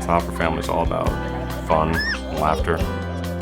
Hopper family's all about fun and laughter.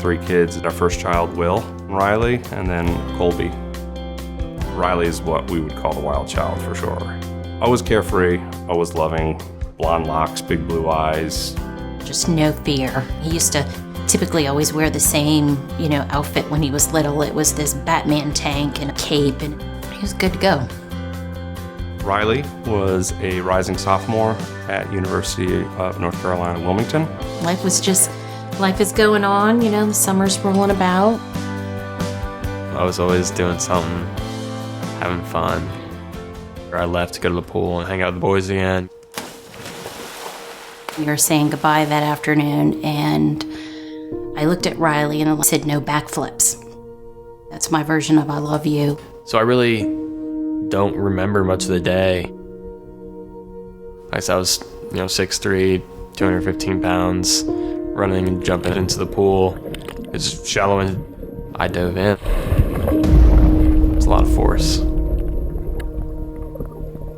3 kids, our first child, Will, Ryley, and then Colby. Ryley is what we would call the wild child for sure. Always carefree, always loving, blonde locks, big blue eyes. Just no fear. He used to typically always wear the same, outfit when he was little. It was this Batman tank and a cape, and he was good to go. Ryley was a rising sophomore at University of North Carolina, Wilmington. Life is going on, the summer's rolling about. I was always doing something, having fun. I left to go to the pool and hang out with the boys again. We were saying goodbye that afternoon, and I looked at Ryley and I said, "No backflips." That's my version of "I love you." So I really don't remember much of the day. Like I said, I was 6'3", 215 pounds, running and jumping into the pool. It's shallow and I dove in. It's a lot of force.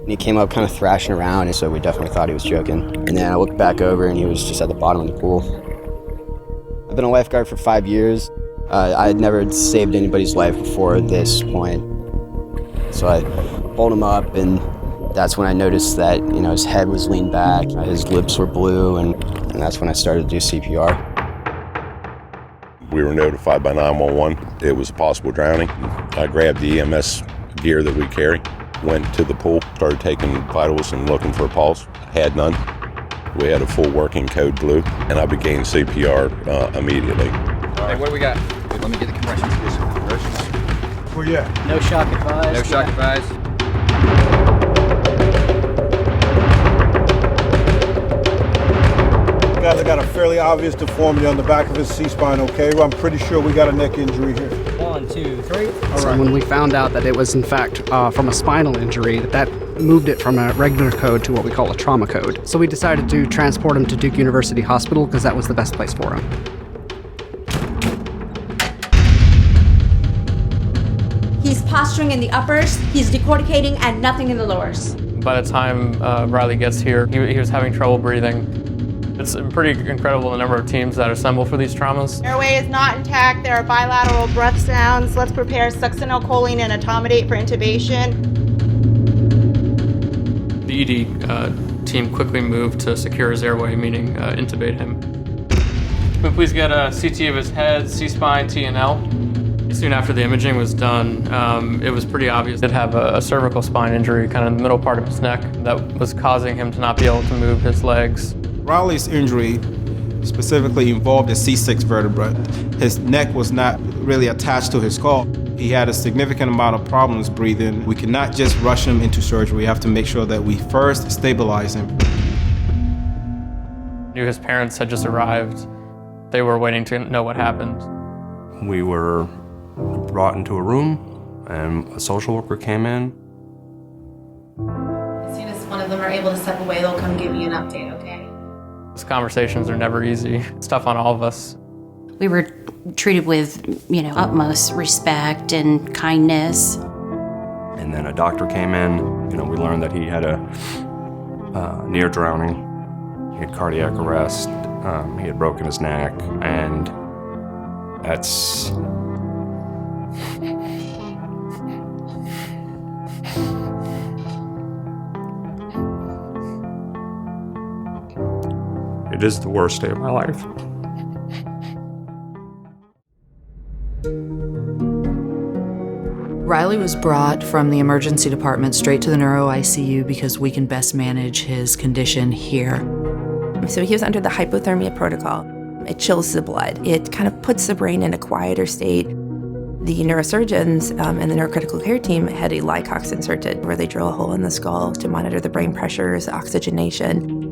He came up kind of thrashing around, and so we definitely thought he was joking. And then I looked back over, and he was just at the bottom of the pool. I've been a lifeguard for 5 years. I had never saved anybody's life before this point. So I pulled him up, and that's when I noticed that, his head was leaned back, his lips were blue, and that's when I started to do CPR. We were notified by 911 it was a possible drowning. I grabbed the EMS gear that we carry, went to the pool, started taking vitals and looking for a pulse. Had none. We had a full working code blue, and I began CPR immediately. Hey, what do we got? Let me get the compression. Where you at? No shock advised. No shock advised. Guys, I got a fairly obvious deformity on the back of his C-spine, okay? I'm pretty sure we got a neck injury here. 1, 2, 3. All right. When we found out that it was in fact from a spinal injury, that moved it from a regular code to what we call a trauma code. So we decided to transport him to Duke University Hospital because that was the best place for him. He's posturing in the uppers, he's decorticating, and nothing in the lowers. By the time Ryley gets here, he was having trouble breathing. It's pretty incredible the number of teams that assemble for these traumas. Airway is not intact. There are bilateral breath sounds. Let's prepare succinylcholine and etomidate for intubation. The ED team quickly moved to secure his airway, meaning intubate him. Can we please get a CT of his head, C-spine, T and L? Soon after the imaging was done, it was pretty obvious he'd have a cervical spine injury, kind of in the middle part of his neck, that was causing him to not be able to move his legs. Ryley's injury specifically involved a C6 vertebra. His neck was not really attached to his skull. He had a significant amount of problems breathing. We cannot just rush him into surgery. We have to make sure that we first stabilize him. Knew his parents had just arrived. They were waiting to know what happened. We were brought into a room, and a social worker came in. As soon as one of them are able to step away, they'll come give you an update, okay? These conversations are never easy. It's tough on all of us. We were treated with, utmost respect and kindness. And then a doctor came in. We learned that he had a near drowning. He had cardiac arrest. He had broken his neck, and that's... It is the worst day of my life. Ryley was brought from the emergency department straight to the neuro ICU because we can best manage his condition here. So he was under the hypothermia protocol. It chills the blood. It kind of puts the brain in a quieter state. The neurosurgeons and the neurocritical care team had a Lycox inserted where they drill a hole in the skull to monitor the brain pressures, oxygenation.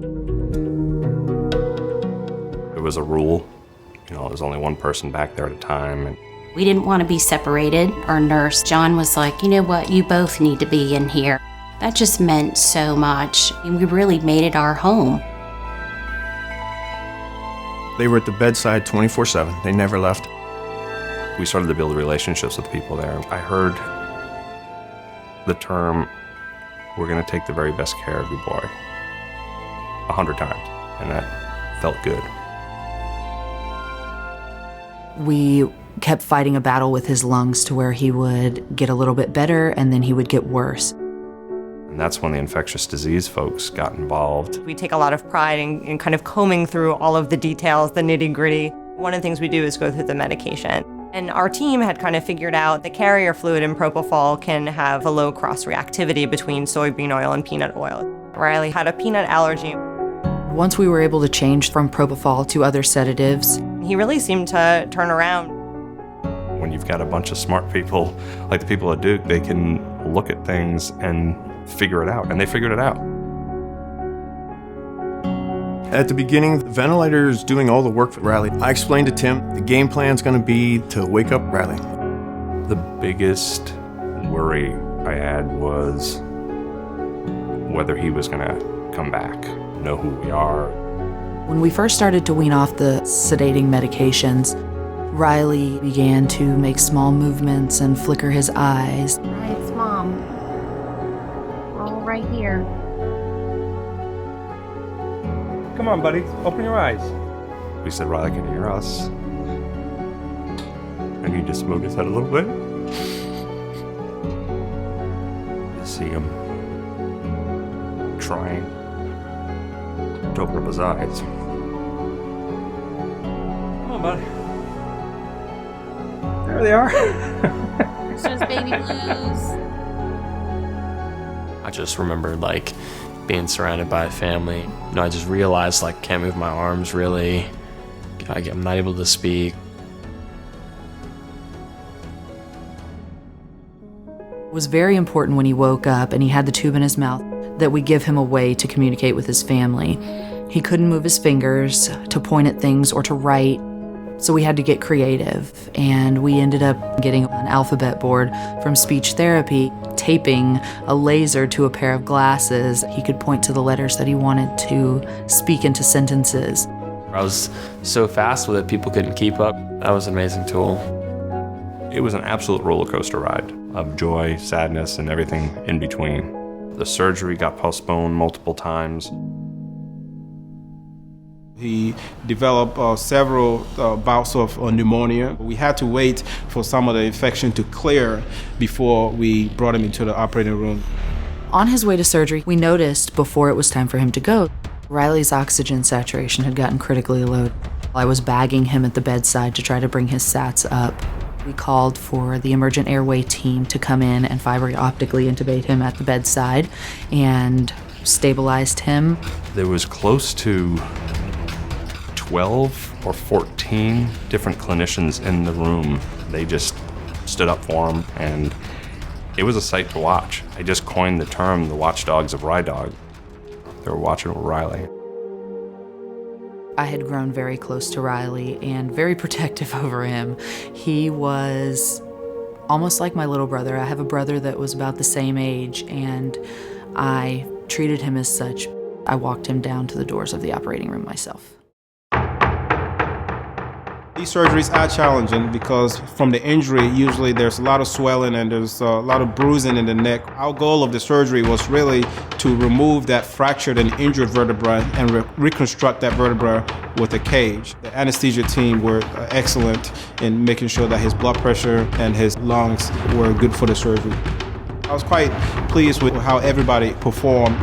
It was a rule. There was only one person back there at a time. And We didn't want to be separated. Our nurse, John, was like, "You know what, you both need to be in here." That just meant so much. And we really made it our home. They were at the bedside 24/7. They never left. We started to build relationships with people there. I heard the term, "We're going to take the very best care of your boy," 100 times. And that felt good. We kept fighting a battle with his lungs to where he would get a little bit better and then he would get worse. And that's when the infectious disease folks got involved. We take a lot of pride in kind of combing through all of the details, the nitty-gritty. One of the things we do is go through the medication. And our team had kind of figured out the carrier fluid in propofol can have a low cross-reactivity between soybean oil and peanut oil. Ryley had a peanut allergy. Once we were able to change from propofol to other sedatives, he really seemed to turn around. When you've got a bunch of smart people, like the people at Duke, they can look at things and figure it out, and they figured it out. At the beginning, the ventilator is doing all the work for Ryley. I explained to Tim, the game plan's gonna be to wake up Ryley. The biggest worry I had was whether he was gonna come back, know who we are. when we first started to wean off the sedating medications, Ryley began to make small movements and flicker his eyes. Hi, it's Mom. We're all right here. Come on, buddy. Open your eyes. We said, Ryley, can you hear us? And he just moved his head a little bit. You see him trying to open up his eyes. Come on, buddy. There they are. It's just baby blues. I just remembered like being surrounded by a family. You know, I just realized like can't move my arms really. I'm not able to speak. It was very important when he woke up and he had the tube in his mouth that we give him a way to communicate with his family. He couldn't move his fingers to point at things or to write, so we had to get creative, and we ended up getting an alphabet board from speech therapy, taping a laser to a pair of glasses. He could point to the letters that he wanted to speak into sentences. I was so fast with it, people couldn't keep up. That was an amazing tool. It was an absolute roller coaster ride of joy, sadness, and everything in between. The surgery got postponed multiple times. He developed several bouts of pneumonia. We had to wait for some of the infection to clear before we brought him into the operating room. On his way to surgery, we noticed before it was time for him to go, Ryley's oxygen saturation had gotten critically low. I was bagging him at the bedside to try to bring his sats up. We called for the emergent airway team to come in and fiber optically intubate him at the bedside and stabilized him. There was close to 12 or 14 different clinicians in the room. They just stood up for him, and it was a sight to watch. I just coined the term the watchdogs of Rydog. They were watching over Ryley. I had grown very close to Ryley and very protective over him. He was almost like my little brother. I have a brother that was about the same age, and I treated him as such. I walked him down to the doors of the operating room myself. These surgeries are challenging because from the injury, usually there's a lot of swelling and there's a lot of bruising in the neck. Our goal of the surgery was really to remove that fractured and injured vertebra and reconstruct that vertebra with a cage. The anesthesia team were excellent in making sure that his blood pressure and his lungs were good for the surgery. I was quite pleased with how everybody performed.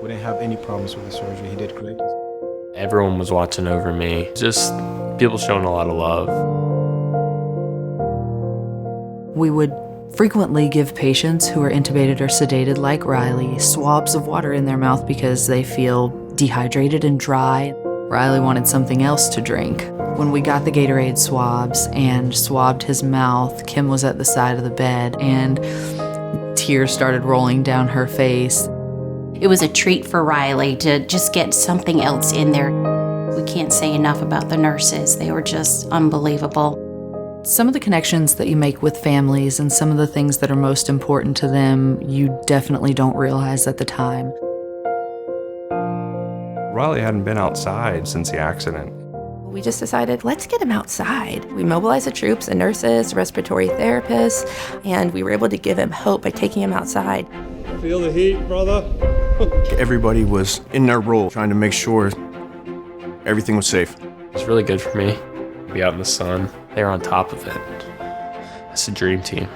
We didn't have any problems with the surgery. He did great. Everyone was watching over me. Just people showing a lot of love. We would frequently give patients who are intubated or sedated like Ryley swabs of water in their mouth because they feel dehydrated and dry. Ryley wanted something else to drink. When we got the Gatorade swabs and swabbed his mouth, Kim was at the side of the bed and tears started rolling down her face. It was a treat for Ryley to just get something else in there. We can't say enough about the nurses. They were just unbelievable. Some of the connections that you make with families and some of the things that are most important to them, you definitely don't realize at the time. Ryley hadn't been outside since the accident. We just decided, let's get him outside. We mobilized the troops and nurses, respiratory therapists, and we were able to give him hope by taking him outside. Feel the heat, brother? Everybody was in their role, trying to make sure everything was safe. It's really good for me. Be out in the sun. They're on top of it. It's a dream team.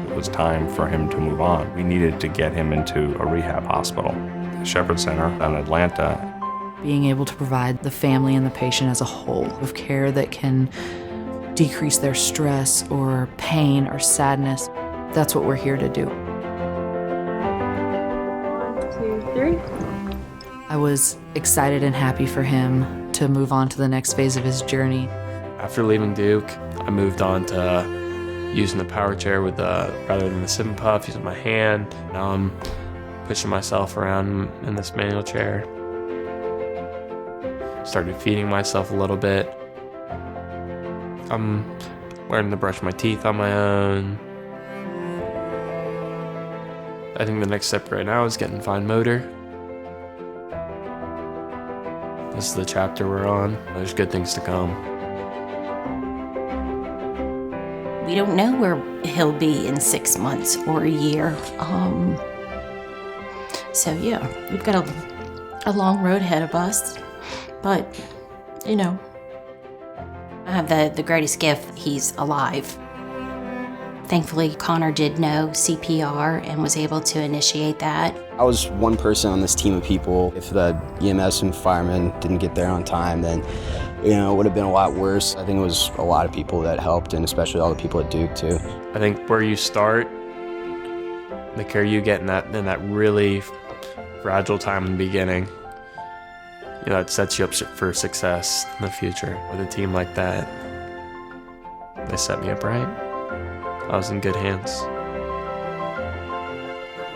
It was time for him to move on. We needed to get him into a rehab hospital. The Shepherd Center in Atlanta. Being able to provide the family and the patient as a whole of care that can decrease their stress or pain or sadness, that's what we're here to do. 1, 2, 3. I was excited and happy for him to move on to the next phase of his journey. After leaving Duke, I moved on to using the power chair with rather than the sit and puff, using my hand. Now I'm pushing myself around in this manual chair. Started feeding myself a little bit. I'm learning to brush my teeth on my own. I think the next step right now is getting fine motor. This is the chapter we're on. There's good things to come. We don't know where he'll be in 6 months or a year. So yeah, we've got a long road ahead of us. But, you know, I have the greatest gift. He's alive. Thankfully, Connor did know CPR and was able to initiate that. I was one person on this team of people. If the EMS and firemen didn't get there on time, then, you know, it would have been a lot worse. I think it was a lot of people that helped, and especially all the people at Duke, too. I think where you start, the care you get in that really fragile time in the beginning, you know, it sets you up for success in the future. With a team like that, they set me up right. I was in good hands.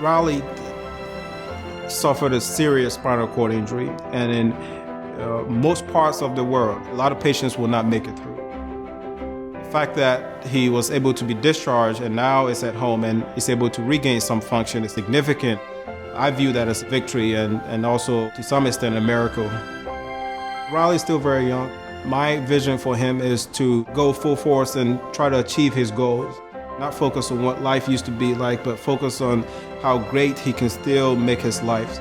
Ryley suffered a serious spinal cord injury, and in most parts of the world, a lot of patients will not make it through. The fact that he was able to be discharged and now is at home and is able to regain some function is significant. I view that as a victory and also, to some extent, a miracle. Ryley's still very young. My vision for him is to go full force and try to achieve his goals. Not focus on what life used to be like, but focus on how great he can still make his life.